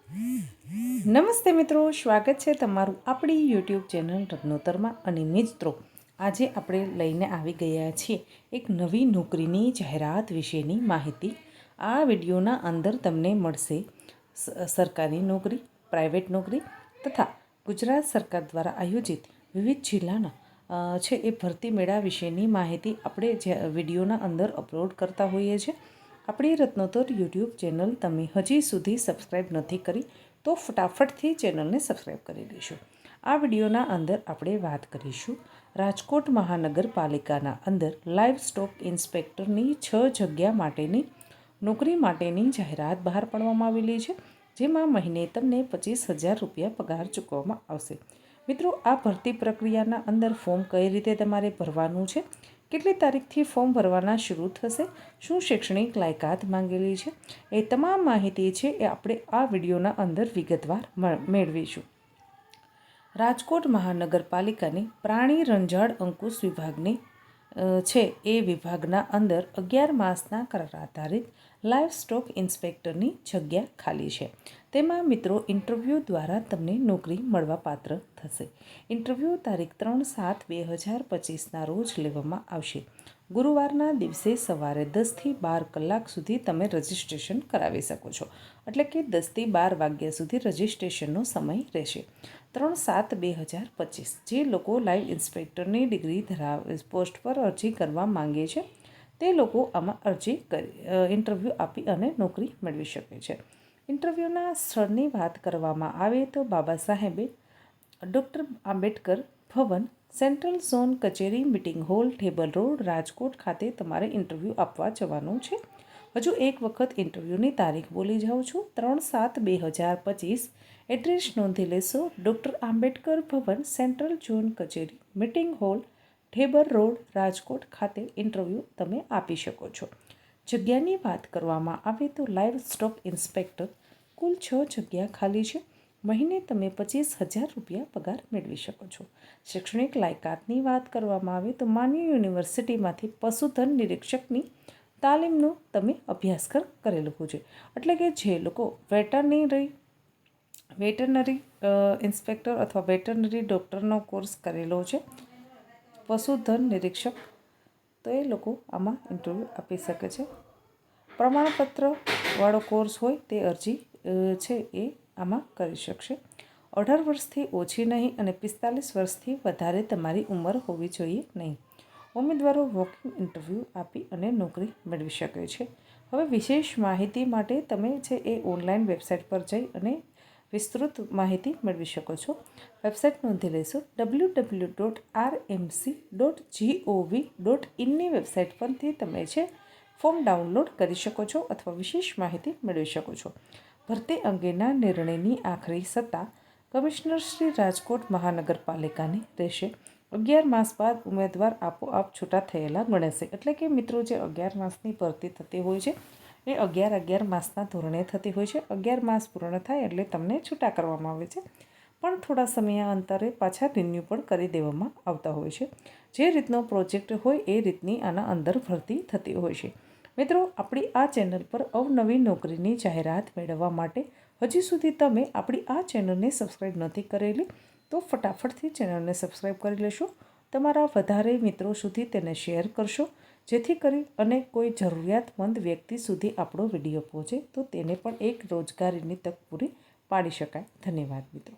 નમસ્તે મિત્રો, સ્વાગત છે તમારું આપણી યુટ્યુબ ચેનલ રત્નોતરમાં. અને મિત્રો, આજે આપણે લઈને આવી ગયા છીએ એક નવી નોકરીની જાહેરાત વિશેની માહિતી. આ વિડીયોના અંદર તમને મળશે સરકારી નોકરી, પ્રાઇવેટ નોકરી તથા ગુજરાત સરકાર દ્વારા આયોજિત વિવિધ જિલ્લાના છે એ ભરતી મેળા વિશેની માહિતી આપણે જે વિડીયોના અંદર અપલોડ કરતા હોઈએ છીએ. આપણી રત્નોતર યુટ્યુબ ચેનલ તમે હજી સુધી સબસ્ક્રાઈબ નથી કરી તો ફટાફટથી ચેનલને સબસ્ક્રાઈબ કરી લેશો. આ વિડીયોના અંદર આપણે વાત કરીશું રાજકોટ મહાનગરપાલિકાના અંદર લાઇવ સ્ટોક ઇન્સ્પેક્ટરની 6 જગ્યા માટેની નોકરી માટેની જાહેરાત બહાર પાડવામાં આવેલી છે, જેમાં મહિને તમને 25,000 રૂપિયા પગાર ચૂકવવામાં આવશે. મિત્રો, આ ભરતી પ્રક્રિયાના અંદર ફોર્મ કઈ રીતે તમારે ભરવાનું છે, કેટલી તારીખથી ફોર્મ ભરવાના શરૂ થશે, શું શૈક્ષણિક લાયકાત માંગેલી છે, એ તમામ માહિતી છે એ આપણે આ વિડીયોના અંદર વિગતવાર મેળવીશું. રાજકોટ મહાનગરપાલિકાની પ્રાણી રંજાડ અંકુશ વિભાગની છે એ વિભાગના અંદર 11 માસના કરાર આધારિત લાઇવ સ્ટોક ઇન્સ્પેક્ટરની જગ્યા ખાલી છે. તેમાં મિત્રો ઇન્ટરવ્યૂ દ્વારા તમને નોકરી મળવાપાત્ર થશે. ઇન્ટરવ્યૂ તારીખ 3/7/2025ના રોજ લેવામાં આવશે. ગુરુવારના દિવસે સવારે 10થી 12 કલાક સુધી તમે રજિસ્ટ્રેશન કરાવી શકો છો. એટલે કે 10થી 12 વાગ્યા સુધી રજિસ્ટ્રેશનનો સમય રહેશે. 3/7/2025 જે લોકો લાઇવ ઇન્સ્પેક્ટરની ડિગ્રી ધરાવે પોસ્ટ પર અરજી કરવા માંગે છે તે લોકો આમાં અરજી કરી ઇન્ટરવ્યૂ આપી અને નોકરી મેળવી શકે છે. ઇન્ટરવ્યૂના સ્થળની વાત કરવામાં આવે તો બાબા સાહેબે doctor Ambedkar Bhavan, central zone કચેરી, meeting hall, table road, Rajkot ખાતે તમારે ઇન્ટરવ્યૂ આપવા જવાનું છે. હજુ એક વખત ઇન્ટરવ્યૂની તારીખ બોલી જાઉં છું. 3/7/2025. એડ્રેસ નોંધી લેશો. Doctor Ambedkar Bhavan, central zone કચેરી, મિટિંગ હોલ, ઠેબર રોડ, રાજકોટ ખાતે ઇન્ટરવ્યૂ તમે આપી શકો છો. જગ્યાની વાત કરવામાં આવે તો લાઇવ સ્ટોક ઇન્સ્પેક્ટર કુલ 6 જગ્યા ખાલી છે. મહિને તમે 25,000 રૂપિયા પગાર મેળવી શકો છો. શૈક્ષણિક લાયકાતની વાત કરવામાં આવે તો માન્ય યુનિવર્સિટીમાંથી પશુધન નિરીક્ષકની તાલીમનો તમે અભ્યાસક્રમ કરેલો હોવો જોઈએ. એટલે કે જે લોકો વેટરનરી ઇન્સ્પેક્ટર અથવા વેટરનરી ડૉક્ટરનો કોર્સ કરેલો છે, પશુધન નિરીક્ષક, તો એ લોકો આમાં ઇન્ટરવ્યૂ આપી શકે છે. પ્રમાણપત્રવાળો કોર્સ હોય તે અરજી છે એ આમાં કરી શકશે. 18 વર્ષથી ઓછી નહીં અને 45 વર્ષથી વધારે તમારી ઉંમર હોવી જોઈએ નહીં. ઉમેદવારો વોકિંગ ઇન્ટરવ્યૂ આપી અને નોકરી મેળવી શકે છે. હવે વિશેષ માહિતી માટે તમે છે એ ઓનલાઈન વેબસાઇટ પર જઈ અને વિસ્તૃત માહિતી મેળવી શકો છો. વેબસાઇટ નોંધી લેશો. www.rmc.gov.in વેબસાઇટ પરથી તમે છે ફોર્મ ડાઉનલોડ કરી શકો છો અથવા વિશેષ માહિતી મેળવી શકો છો. ભરતી અંગેના નિર્ણયની આખરી સત્તા કમિશનર શ્રી રાજકોટ મહાનગરપાલિકાની રહેશે. 11 માસ બાદ ઉમેદવાર આપોઆપ છૂટા થયેલા ગણાશે. એટલે કે મિત્રો, જે 11 માસની ભરતી થતી હોય છે એ 11 માસના ધોરણે થતી હોય છે. 11 માસ પૂર્ણ થાય એટલે તમને છૂટા કરવામાં આવે છે, પણ થોડા સમયાંતરે પાછા રિન્યૂ પણ કરી દેવામાં આવતા હોય છે. જે રીતનો પ્રોજેક્ટ હોય એ રીતની આના અંદર ભરતી થતી હોય છે. મિત્રો, આપણી આ ચેનલ પર અવનવી નોકરીની જાહેરાત મેળવવા માટે હજી સુધી તમે આપણી આ ચેનલને સબસ્ક્રાઈબ નથી કરેલી તો ફટાફટથી ચેનલને સબસ્ક્રાઈબ કરી લેશો. તમારા વધારે મિત્રો સુધી તેને શેર કરશો, જેથી કરી અને કોઈ જરૂરિયાતમંદ વ્યક્તિ સુધી આપણો વિડીયો પહોંચે તો તેને પણ એક રોજગારીની તક પૂરી પાડી શકાય. ધન્યવાદ મિત્રો.